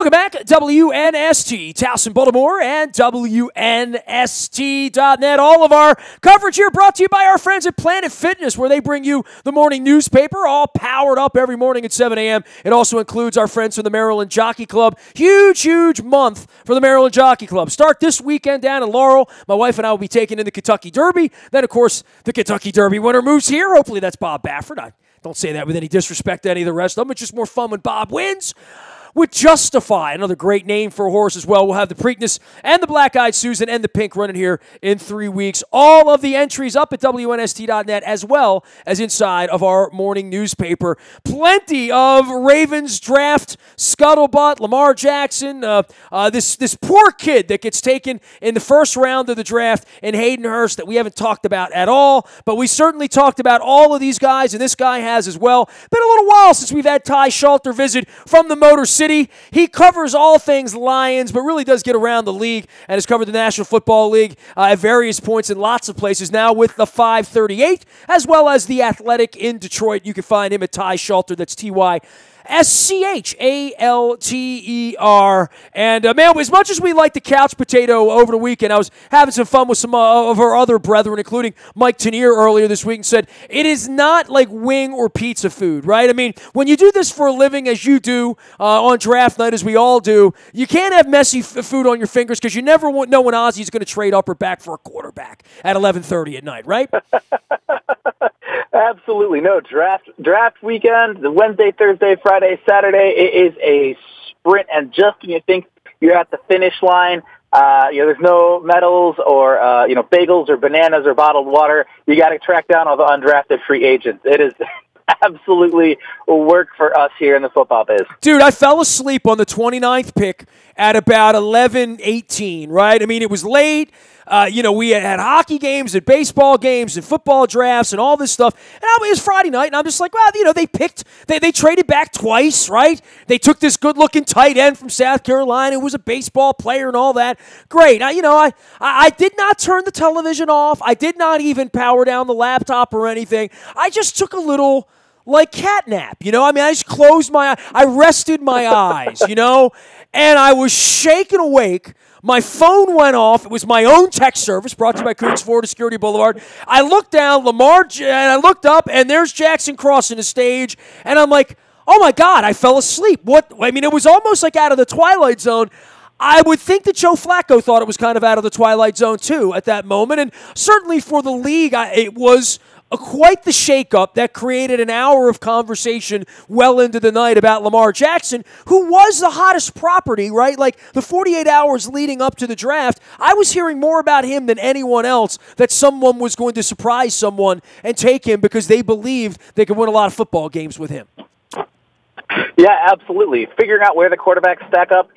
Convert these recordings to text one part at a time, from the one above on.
Welcome back, WNST, Towson, Baltimore, and WNST.net. All of our coverage here brought to you by our friends at Planet Fitness, where they bring you the morning newspaper, all powered up every morning at 7 a.m. It also includes our friends from the Maryland Jockey Club. Huge month for the Maryland Jockey Club. Start this weekend down in Laurel. My wife and I will be taking in the Kentucky Derby. Then, of course, the Kentucky Derby winner moves here. Hopefully that's Bob Baffert. I don't say that with any disrespect to any of the rest of them. It's just more fun when Bob wins. With Justify, another great name for a horse as well. We'll have the Preakness and the Black-Eyed Susan and the Pink running here in 3 weeks. All of the entries up at WNST.net as well as inside of our morning newspaper. Plenty of Ravens draft scuttlebutt. Lamar Jackson, this poor kid that gets taken in the first round of the draft in Hayden Hurst that we haven't talked about at all. But we certainly talked about all of these guys, and this guy has as well. Been a little while since we've had Ty Schalter visit from the Motor City. He covers all things Lions, but really does get around the league and has covered the National Football League at various points in lots of places. Now with the 538, as well as the Athletic in Detroit. You can find him at Ty Schalter. That's Tyschalter. And, man, as much as we like the couch potato over the weekend, I was having some fun with some of our other brethren, including Mike Tenier earlier this week, and said, it is not like wing or pizza food, right? I mean, when you do this for a living, as you do on draft night, as we all do, you can't have messy food on your fingers because you never know when Ozzy's going to trade up or back for a quarterback at 11:30 at night, right? Absolutely. No, draft weekend, the Wednesday, Thursday, Friday, Saturday, it is a sprint. And just when you think you're at the finish line, there's no medals or, bagels or bananas or bottled water. You got to track down all the undrafted free agents. It is absolutely work for us here in the football biz. Dude, I fell asleep on the 29th pick at about 11:18, right? I mean, it was late. We had hockey games and baseball games and football drafts and all this stuff. And it was Friday night, and I'm just like, well, they traded back twice, right? They took this good-looking tight end from South Carolina who was a baseball player and all that. Great. I did not turn the television off. I did not even power down the laptop or anything. I just took a little, cat nap, I just closed my eyes. I rested my eyes, and I was shaken awake. My phone went off. It was my own text service brought to you by Coons Florida Security Boulevard. I looked down, and I looked up, and there's Jackson crossing the stage, and I'm like, oh, my God, I fell asleep. It was almost like out of the Twilight Zone. I would think that Joe Flacco thought it was kind of out of the Twilight Zone, too, at that moment, and certainly for the league, it was quite the shakeup that created an hour of conversation well into the night about Lamar Jackson, who was the hottest property, right? Like the 48 hours leading up to the draft, I was hearing more about him than anyone else, that someone was going to surprise someone and take him because they believed they could win a lot of football games with him. Yeah, absolutely. Figuring out where the quarterbacks stack up,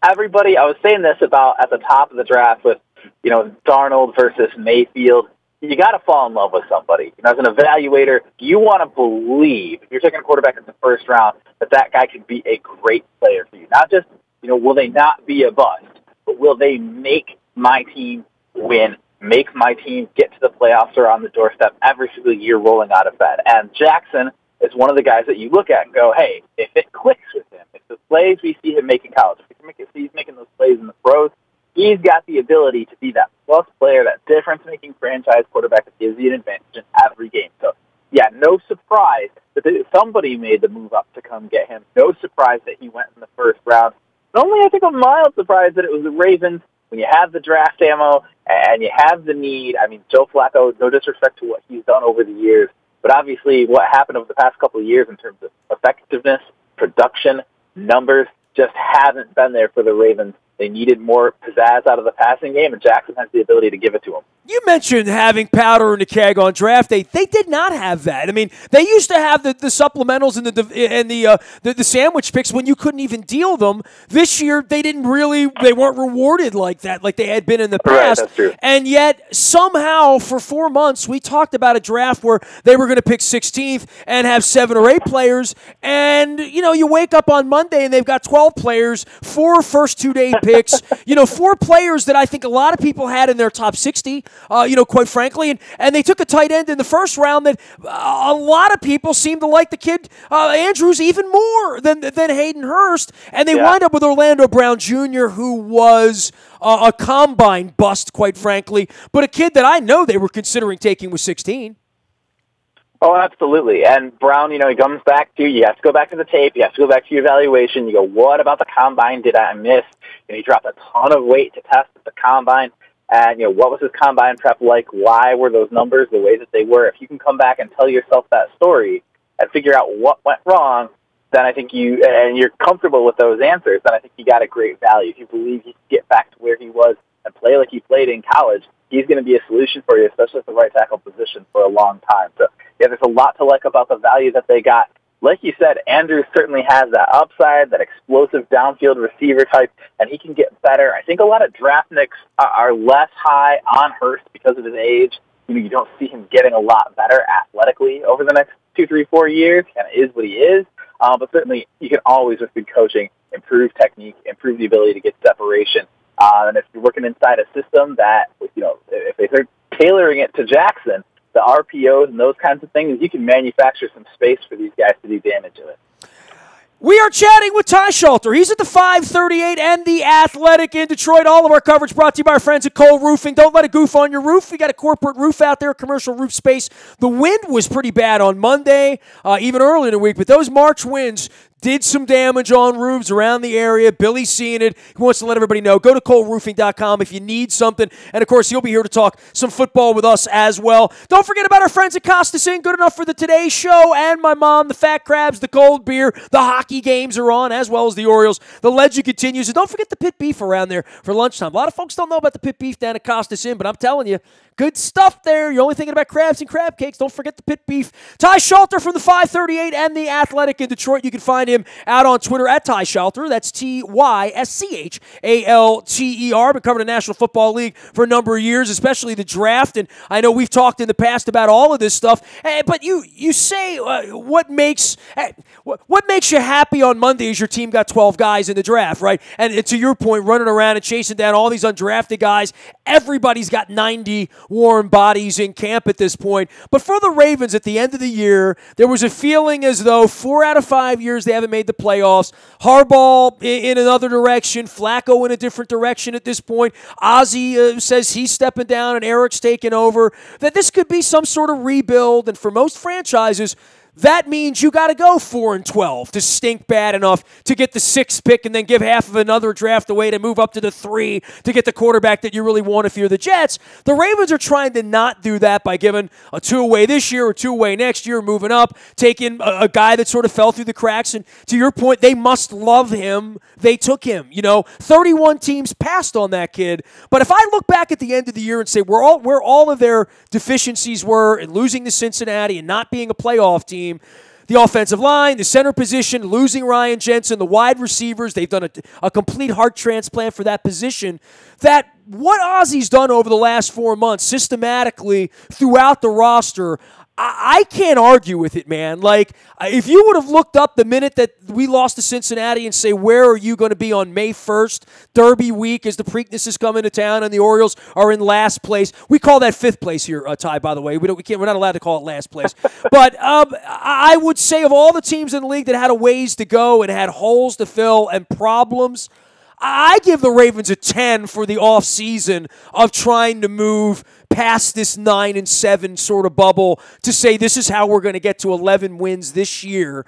everybody, I was saying this about at the top of the draft with, Darnold versus Mayfield. You got to fall in love with somebody. As an evaluator, you want to believe, if you're taking a quarterback in the first round, that guy could be a great player for you. Not just, will they not be a bust, but will they make my team win, make my team get to the playoffs or on the doorstep every single year rolling out of bed. And Jackson is one of the guys that you look at and go, hey, if it clicks with him, if the plays we see him make in college, if he's making those plays in the pros, he's got the ability to be that plus player, that difference-making franchise quarterback that gives you an advantage in every game. So, yeah, no surprise that somebody made the move up to come get him. No surprise that he went in the first round. And only, I think, a mild surprise that it was the Ravens. When you have the draft ammo and you have the need, Joe Flacco, no disrespect to what he's done over the years, but obviously what happened over the past couple of years in terms of effectiveness, production, numbers, just haven't been there for the Ravens. They needed more pizzazz out of the passing game, and Jackson has the ability to give it to them. You mentioned having powder in the keg on draft day. They did not have that. They used to have the supplementals and the sandwich picks when you couldn't even deal them. This year, they weren't rewarded like that, like they had been in the past. Right, that's true. And yet, somehow, for 4 months, we talked about a draft where they were going to pick 16th and have 7 or 8 players. And, you wake up on Monday and they've got 12 players, 4 first 2-day picks, 4 players that I think a lot of people had in their top 60. quite frankly. And they took a tight end in the first round that a lot of people seem to like the kid, Andrews, even more than Hayden Hurst. And they wind up with Orlando Brown Jr., who was a combine bust, quite frankly, but a kid that I know they were considering taking with 16. Oh, absolutely. And Brown, he comes back to, you have to go back to the tape, you have to go back to your evaluation, you go, what about the combine did I miss? He dropped a ton of weight to test at the combine, and, what was his combine prep like? Why were those numbers the way that they were? If you can come back and tell yourself that story and figure out what went wrong, then I think you're comfortable with those answers, then I think you got a great value. If you believe he can get back to where he was and play like he played in college, he's going to be a solution for you, especially at the right tackle position, for a long time. So, there's a lot to like about the value that they got. Like you said, Andrews certainly has that upside, that explosive downfield receiver type, and he can get better. I think a lot of draft nicks are less high on Hurst because of his age. You don't see him getting a lot better athletically over the next 2, 3, 4 years. He kind of is what he is. But certainly, you can always, with good coaching, improve technique, improve the ability to get separation. And if you're working inside a system that, if they start tailoring it to Jackson, the RPOs and those kinds of things, you can manufacture some space for these guys to do damage to it. We are chatting with Ty Schalter. He's at the 538 and the Athletic in Detroit. All of our coverage brought to you by our friends at Cole Roofing. Don't let it goof on your roof. We got a corporate roof out there, commercial roof space. The wind was pretty bad on Monday, even early in the week, but those March winds did some damage on roofs around the area. Billy's seeing it. He wants to let everybody know. Go to ColeRoofing.com if you need something. And, of course, he'll be here to talk some football with us as well. Don't forget about our friends at Costas Inn. Good enough for the Today Show and my mom. The Fat Crabs, the cold beer. The hockey games are on, as well as the Orioles. The legend continues. And don't forget the pit beef around there for lunchtime. A lot of folks don't know about the pit beef down at Costas Inn, but I'm telling you, good stuff there. You're only thinking about crabs and crab cakes. Don't forget the pit beef. Ty Schalter from the 538 and the Athletic in Detroit. You can find him out on Twitter at Ty Schalter. That's TYSCHALTER. Been covering the National Football League for a number of years, especially the draft. And I know we've talked in the past about all of this stuff. But you say what makes you happy on Monday is your team got 12 guys in the draft, right? And to your point, running around and chasing down all these undrafted guys, everybody's got 90 warm bodies in camp at this point. But for the Ravens at the end of the year, there was a feeling as though 4 out of 5 years they haven't made the playoffs. Harbaugh in another direction, Flacco in a different direction at this point. Ozzie says he's stepping down and Eric's taking over. That this could be some sort of rebuild, and for most franchises, that means you got to go 4-12 to stink bad enough to get the 6th pick and then give half of another draft away to move up to the 3 to get the quarterback that you really want if you're the Jets. The Ravens are trying to not do that by giving a 2 away this year or 2 away next year, moving up, taking a guy that sort of fell through the cracks. And to your point, they must love him. They took him. 31 teams passed on that kid. But if I look back at the end of the year and say where all of their deficiencies were in losing to Cincinnati and not being a playoff team, the offensive line, the center position, losing Ryan Jensen, the wide receivers, they've done a complete heart transplant for that position. That what Ozzie's done over the last 4 months systematically throughout the roster, I can't argue with it, man. Like, if you would have looked up the minute that we lost to Cincinnati and say, where are you going to be on May 1st, Derby week, as the Preakness is coming to town and the Orioles are in last place. We call that 5th place here, Ty, by the way. We're not allowed to call it last place. But I would say of all the teams in the league that had a ways to go and had holes to fill and problems, I give the Ravens a 10 for the offseason of trying to move past this 9-7 sort of bubble to say this is how we're going to get to 11 wins this year.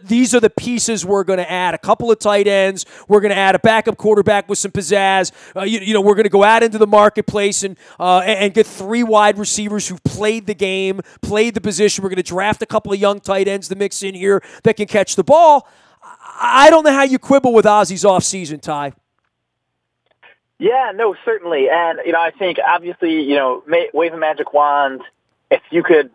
These are the pieces we're going to add. A couple of tight ends. We're going to add a backup quarterback with some pizzazz. We're going to go out into the marketplace and get 3 wide receivers who've played the game, played the position. We're going to draft a couple of young tight ends to mix in here that can catch the ball. I don't know how you quibble with Ozzie's offseason, Ty. Yeah, no, certainly. And, I think, obviously, wave a magic wand. If you could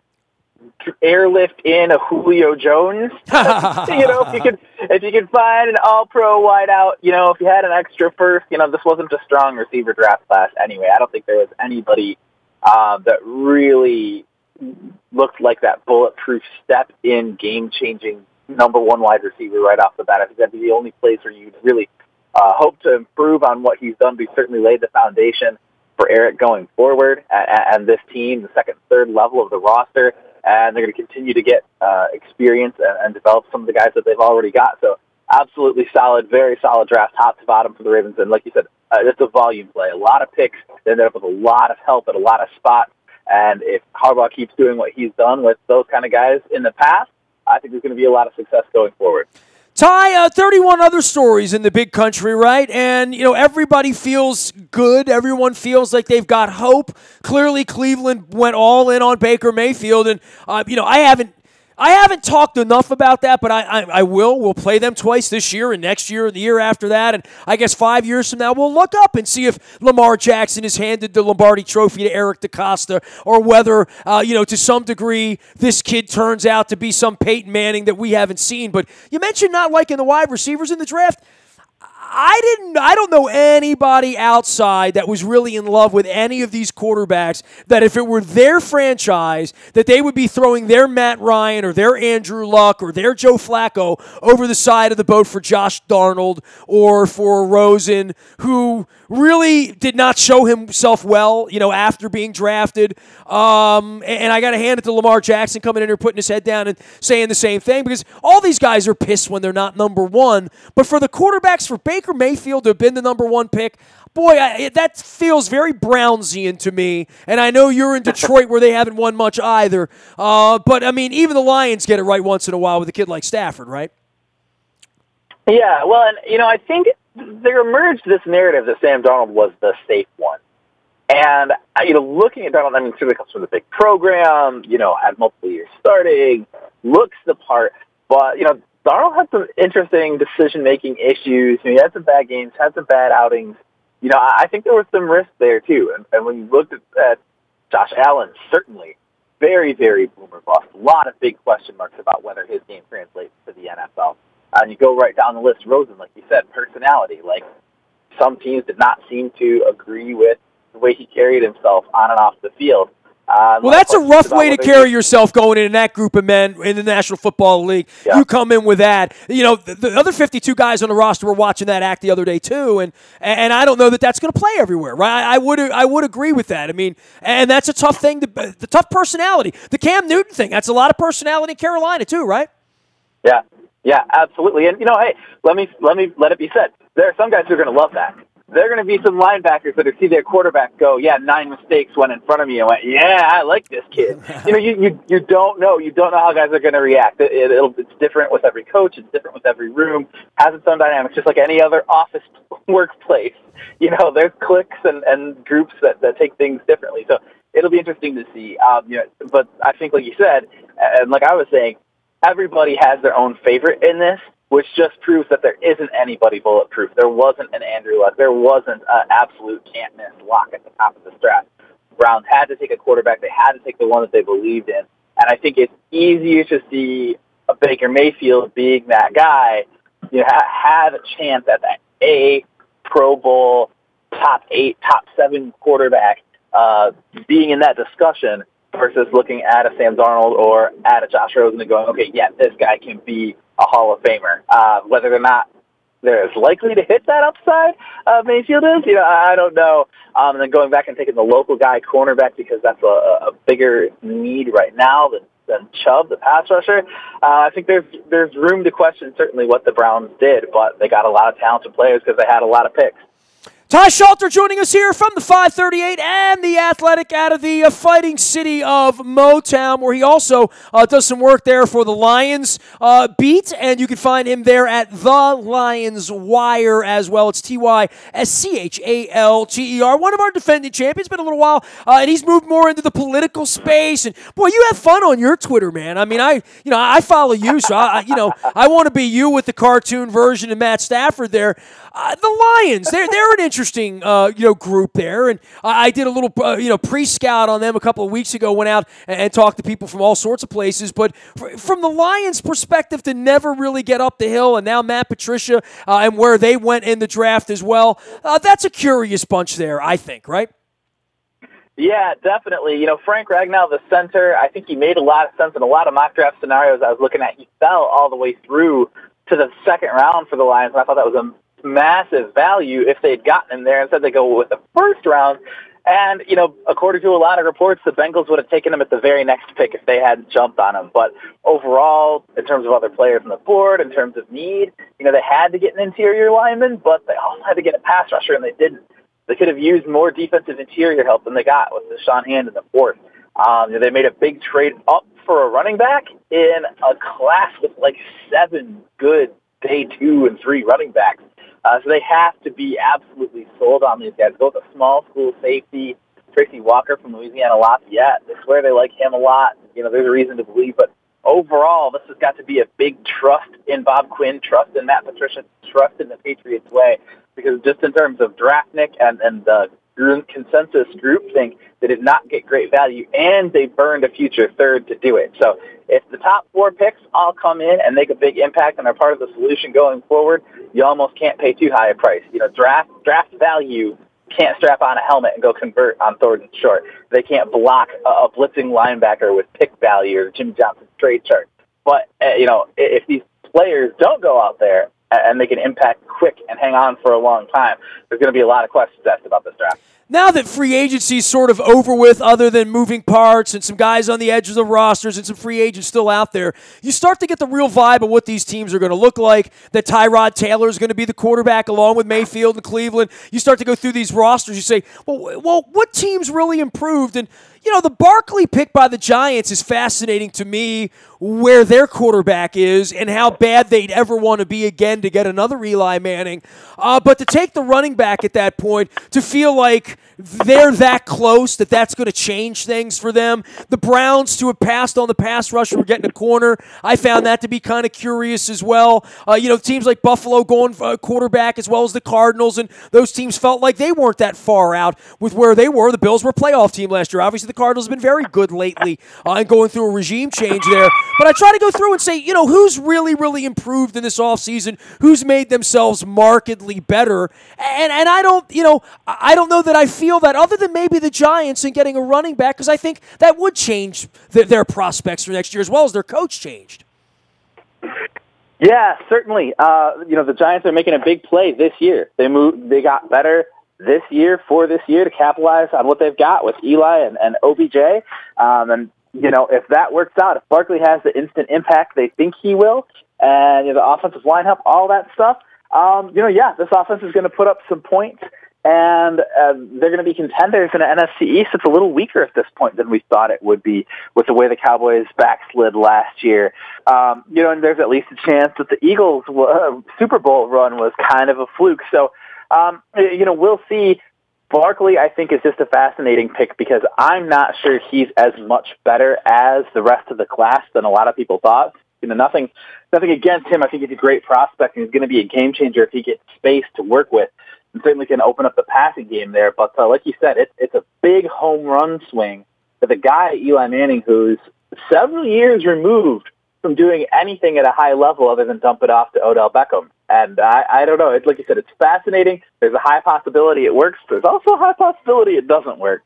airlift in a Julio Jones, if you could find an all-pro wideout, if you had an extra first, this wasn't a strong receiver draft class anyway. I don't think there was anybody that really looked like that bulletproof step in game-changing number 1 wide receiver right off the bat. I think that'd be the only place where you'd really hope to improve on what he's done. But he certainly laid the foundation. for Eric going forward and this team, the second, third level of the roster. And they're going to continue to get experience and develop some of the guys that they've already got. So absolutely solid, very solid draft, top to bottom for the Ravens. And like you said, it's a volume play. A lot of picks. They ended up with a lot of help at a lot of spots. And if Harbaugh keeps doing what he's done with those kind of guys in the past, I think there's going to be a lot of success going forward. Ty, 31 other stories in the big country, right? And, everybody feels good. Everyone feels like they've got hope. Clearly, Cleveland went all in on Baker Mayfield. And, I haven't talked enough about that, but I will. We'll play them twice this year and next year and the year after that. And I guess 5 years from now, we'll look up and see if Lamar Jackson has handed the Lombardi Trophy to Eric DeCosta or whether, to some degree, this kid turns out to be some Peyton Manning that we haven't seen. But you mentioned not liking the wide receivers in the draft. I don't know anybody outside that was really in love with any of these quarterbacks that if it were their franchise, that they would be throwing their Matt Ryan or their Andrew Luck or their Joe Flacco over the side of the boat for Josh Darnold or for Rosen, who really did not show himself well, after being drafted. And I got to hand it to Lamar Jackson coming in here, putting his head down and saying the same thing, because all these guys are pissed when they're not number one. But for the quarterbacks, for Baker Mayfield to have been the number one pick, boy, that feels very Brownsian to me. And I know you're in Detroit where they haven't won much either. But, even the Lions get it right once in a while with a kid like Stafford, right? Yeah, well, and, I think there emerged this narrative that Sam Darnold was the safe one. And, looking at Darnold, certainly comes from the big program, had multiple years starting, looks the part. But, Darnold had some interesting decision-making issues. He had some bad games, had some bad outings. I think there was some risk there, too. And when you looked at Josh Allen, certainly very, very boomer bust. A lot of big question marks about whether his game translates to the NFL. And you go right down the list. Rosen, like you said, personality. Like, some teams did not seem to agree with the way he carried himself on and off the field. Well, that's a rough way to carry yourself going in that group of men in the National Football League. Yeah. You come in with that. The other 52 guys on the roster were watching that act the other day too, and I don't know that that's going to play everywhere, right? I would agree with that. And that's a tough thing. The tough personality. The Cam Newton thing. That's a lot of personality in Carolina too, right? Yeah. Yeah, absolutely. And, hey, let it be said. There are some guys who are going to love that. There are going to be some linebackers that see their quarterback go, 9 mistakes went in front of me and went, yeah, I like this kid. You don't know. You don't know how guys are going to react. It's different with every coach. It's different with every room. Has its own dynamics, just like any other office workplace. There's cliques and groups that take things differently. So it'll be interesting to see. But I think, like you said, and like I was saying, everybody has their own favorite in this, which just proves that there isn't anybody bulletproof. There wasn't an Andrew Luck. There wasn't an absolute can't-miss lock at the top of the draft. Browns had to take a quarterback. They had to take the one that they believed in. And I think it's easier to see a Baker Mayfield being that guy, have a chance at that Pro Bowl, top 8, top 7 quarterback, being in that discussion, versus looking at a Sam Darnold or at a Josh Rosen and going, okay, yeah, this guy can be a Hall of Famer. Whether or not they're as likely to hit that upside Mayfield is, I don't know. And then going back and taking the local guy cornerback because that's a bigger need right now than Chubb, the pass rusher. I think there's room to question certainly what the Browns did, but they got a lot of talented players because they had a lot of picks. Ty Schalter joining us here from the 538 and the Athletic out of the fighting city of Motown, where he also does some work there for the Lions beat, and you can find him there at The Lions Wire as well. It's TYSCHALTER, one of our defending champions. Been a little while, and he's moved more into the political space. And boy, you have fun on your Twitter, man. I follow you, so I want to be you with the cartoon version of Matt Stafford there. The Lions, they're an interesting group there, and I did a little pre-scout on them a couple of weeks ago. Went out and talked to people from all sorts of places, but from the Lions' perspective, to never really get up the hill, and now Matt Patricia and where they went in the draft as well, that's a curious bunch there, I think, right? Yeah, definitely. Frank Ragnow, the center, I think he made a lot of sense in a lot of mock draft scenarios I was looking at. He fell all the way through to the second round for the Lions, and I thought that was a massive value if they'd gotten him there. Instead, they go with the first round. And, according to a lot of reports, the Bengals would have taken him at the very next pick if they hadn't jumped on him. But overall, in terms of other players on the board, in terms of need, they had to get an interior lineman, but they also had to get a pass rusher, and they didn't. They could have used more defensive interior help than they got with Deshaun Hand in the fourth. They made a big trade up for a running back in a class with like 7 good day 2 and 3 running backs. So they have to be absolutely sold on these guys. Both a small school safety, Tracy Walker from Louisiana Lafayette. They swear they like him a lot. There's a reason to believe. But overall, this has got to be a big trust in Bob Quinn, trust in Matt Patricia, trust in the Patriots way. Because just in terms of draftnik and the consensus groupthink, they did not get great value, and they burned a future third to do it. So if the top 4 picks all come in and make a big impact and are part of the solution going forward, you almost can't pay too high a price. Draft value can't strap on a helmet and go convert on third and short. They can't block a blitzing linebacker with pick value or Jim Johnson's trade chart. But, if these players don't go out there and make an impact quick and hang on for a long time, there's going to be a lot of questions asked about this draft. Now that free agency is sort of over with, other than moving parts and some guys on the edges of rosters and some free agents still out there, you start to get the real vibe of what these teams are going to look like, that Tyrod Taylor is going to be the quarterback along with Mayfield and Cleveland. You start to go through these rosters. You say, well, what teams really improved? And, the Barkley pick by the Giants is fascinating to me, where their quarterback is and how bad they'd ever want to be again to get another Eli Manning. But to take the running back at that point, to feel like they're that close that that's going to change things for them. The Browns, to have passed on the pass rusher, were getting a corner. I found that to be kind of curious as well. Teams like Buffalo going for a quarterback, as well as the Cardinals, and those teams felt like they weren't that far out with where they were. The Bills were a playoff team last year. Obviously, the Cardinals have been very good lately and going through a regime change there. But I try to go through and say, who's really, really improved in this offseason? Who's made themselves markedly better? And I don't know that I feel that, other than maybe the Giants and getting a running back, because I think that would change their prospects for next year, as well as their coach changed. Yeah, certainly. The Giants are making a big play this year. They got better this year to capitalize on what they've got with Eli and OBJ. If that works out, if Barkley has the instant impact they think he will, and the offensive lineup, all that stuff, this offense is going to put up some points, and they're going to be contenders in the NFC East. It's a little weaker at this point than we thought it would be with the way the Cowboys backslid last year. And there's at least a chance that the Eagles' Super Bowl run was kind of a fluke. So, we'll see. Barkley, I think, is just a fascinating pick because I'm not sure he's as much better as the rest of the class than a lot of people thought. Nothing against him. I think he's a great prospect, and he's going to be a game changer if he gets space to work with, and certainly can open up the passing game there. But like you said, it's a big home run swing for the guy, Eli Manning, who's several years removed from doing anything at a high level other than dump it off to Odell Beckham. And I don't know. Like you said, it's fascinating. There's a high possibility it works. There's also a high possibility it doesn't work.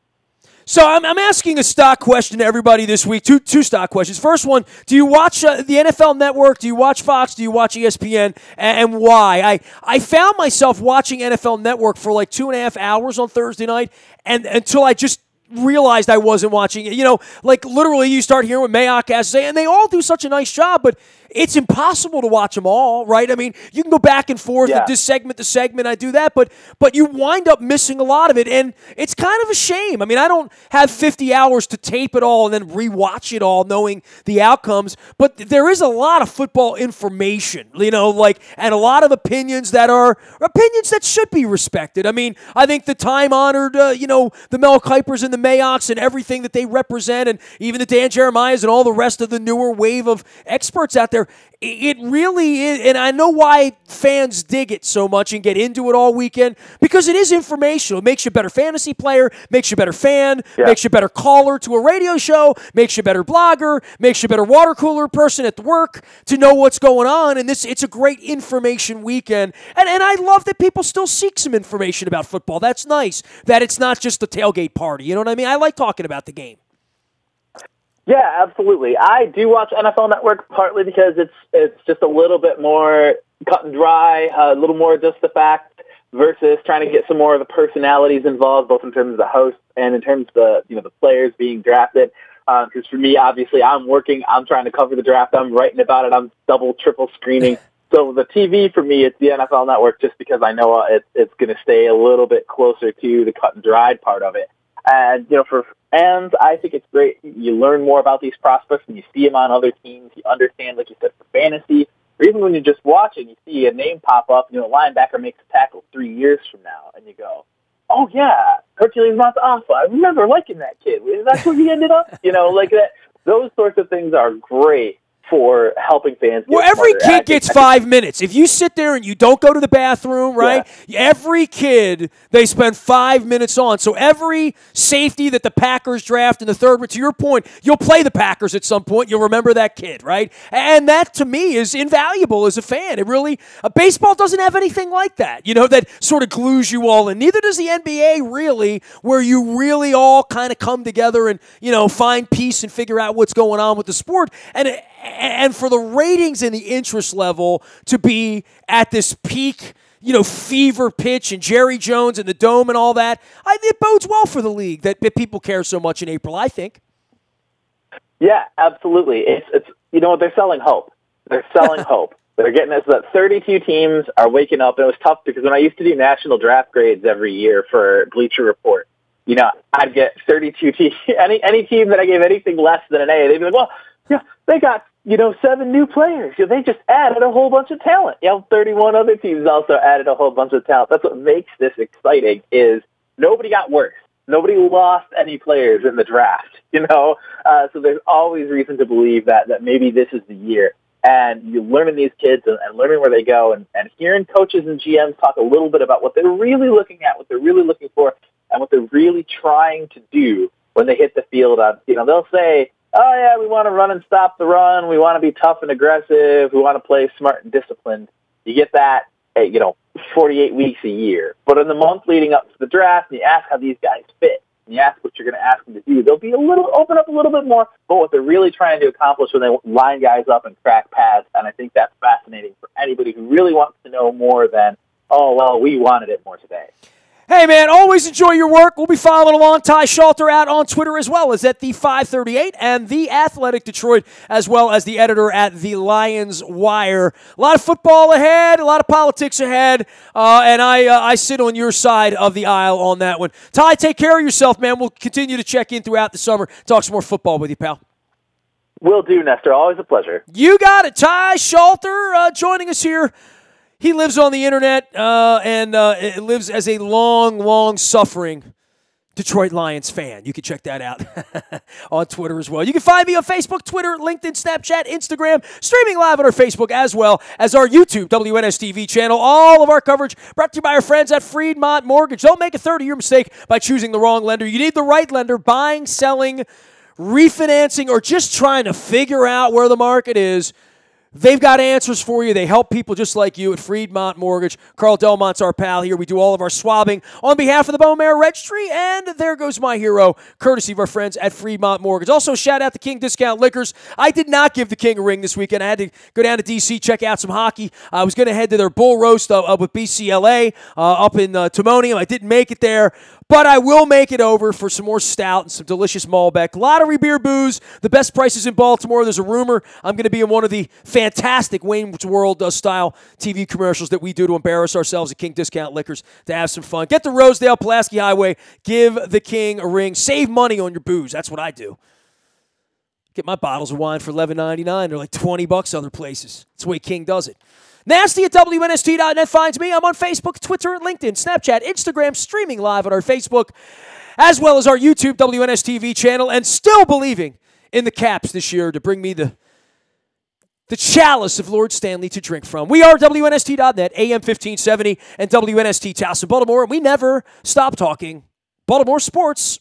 So I'm asking a stock question to everybody this week. Two stock questions. First one, do you watch the NFL Network? Do you watch Fox? Do you watch ESPN? And why? I found myself watching NFL Network for like 2.5 hours on Thursday night, and until I just realized I wasn't watching it. Like literally you start hearing what Mayock has to say, and they all do such a nice job, but it's impossible to watch them all, right? I mean, you can go back and forth with this segment to segment. I do that, but you wind up missing a lot of it, and it's kind of a shame. I mean, I don't have 50 hours to tape it all and then rewatch it all knowing the outcomes, but there is a lot of football information, and a lot of opinions that are opinions that should be respected. I mean, I think the time-honored, the Mel Kipers and the Mayocks and everything that they represent, and even the Dan Jeremiahs and all the rest of the newer wave of experts out there, it really is, and I know why fans dig it so much and get into it all weekend, because it is informational. It makes you a better fantasy player, makes you a better fan, makes you a better caller to a radio show, makes you a better blogger, makes you a better water cooler person at work to know what's going on, and it's a great information weekend. And I love that people still seek some information about football. That's nice, that it's not just a tailgate party. You know what I mean? I like talking about the game. Yeah, absolutely. I do watch NFL Network partly because it's just a little bit more cut and dry, a little more just the fact versus trying to get some more of the personalities involved, both in terms of the hosts and in terms of the players being drafted. Because for me, obviously, I'm working. I'm trying to cover the draft. I'm writing about it. I'm double, triple screening. So the TV for me, it's the NFL Network, just because I know it's going to stay a little bit closer to the cut and dried part of it. And for fans, I think it's great. You learn more about these prospects when you see them on other teams. You understand, like you said, for fantasy. Or even when you're just watching, you see a name pop up, a linebacker makes a tackle 3 years from now, and you go, oh, yeah, Hercules Mataafa. I remember liking that kid. That's where he ended up? Like that. Those sorts of things are great for helping fans. Well, every kid gets 5 minutes. If you sit there and you don't go to the bathroom, right, every kid they spend 5 minutes on. So every safety that the Packers draft in the third, to your point, you'll play the Packers at some point. You'll remember that kid, right? And that, to me, is invaluable as a fan. It really, baseball doesn't have anything like that, that sort of glues you all in. Neither does the NBA, really, where you really all kind of come together and, find peace and figure out what's going on with the sport. And for the ratings and the interest level to be at this peak, fever pitch and Jerry Jones and the Dome and all that, it bodes well for the league that people care so much in April, I think. Yeah, absolutely. It's they're selling hope. They're selling hope. They're getting us that 32 teams are waking up. And it was tough because when I used to do national draft grades every year for Bleacher Report, I'd get 32 teams. Any team that I gave anything less than an A, they'd be like, well, yeah, they got 7 new players. They just added a whole bunch of talent. 31 other teams also added a whole bunch of talent. That's what makes this exciting is nobody got worse. Nobody lost any players in the draft, So there's always reason to believe that maybe this is the year. And you're learning these kids and learning where they go and hearing coaches and GMs talk a little bit about what they're really looking at, what they're really looking for, and what they're really trying to do when they hit the field. They'll say, oh, yeah, we want to run and stop the run. We want to be tough and aggressive. We want to play smart and disciplined. You get that, 48 weeks a year. But in the month leading up to the draft, and you ask how these guys fit, and you ask what you're going to ask them to do, they'll be open up a little bit more about what they're really trying to accomplish when they line guys up and crack pads. And I think that's fascinating for anybody who really wants to know more than, oh, well, we wanted it more today. Hey, man, always enjoy your work. We'll be following along. Ty Schalter out on Twitter as well as at the 538 and the Athletic Detroit, as well as the editor at the Lions Wire. A lot of football ahead, a lot of politics ahead, and I sit on your side of the aisle on that one. Ty, take care of yourself, man. We'll continue to check in throughout the summer, talk some more football with you, pal. Will do, Nestor. Always a pleasure. You got it. Ty Schalter joining us here. He lives on the internet and lives as a long suffering Detroit Lions fan. You can check that out on Twitter as well. You can find me on Facebook, Twitter, LinkedIn, Snapchat, Instagram, streaming live on our Facebook as well as our YouTube WNSTV channel. All of our coverage brought to you by our friends at Freedmont Mortgage. Don't make a 30-year mistake by choosing the wrong lender. You need the right lender. Buying, selling, refinancing, or just trying to figure out where the market is. They've got answers for you. They help people just like you at Freedmont Mortgage. Carl Delmont's our pal here. We do all of our swabbing on behalf of the Bone Mare Registry. And there goes my hero, courtesy of our friends at Freedmont Mortgage. Also, shout out to King Discount Liquors. I did not give the King a ring this weekend. I had to go down to D.C., check out some hockey. I was going to head to their bull roast with BCLA up in Timonium. I didn't make it there. But I will make it over for some more stout and some delicious Malbec. Lottery beer booze, the best prices in Baltimore. There's a rumor I'm going to be in one of the fantastic Wayne's World-style TV commercials that we do to embarrass ourselves at King Discount Liquors to have some fun. Get to Rosedale, Pulaski Highway. Give the King a ring. Save money on your booze. That's what I do. Get my bottles of wine for $11.99. They're like $20 other places. That's the way King does it. Nasty at WNST.net finds me. I'm on Facebook, Twitter, LinkedIn, Snapchat, Instagram, streaming live on our Facebook, as well as our YouTube WNSTV channel, and still believing in the Caps this year to bring me the chalice of Lord Stanley to drink from. We are WNST.net, AM 1570, and WNST Towson, Baltimore, and we never stop talking Baltimore sports.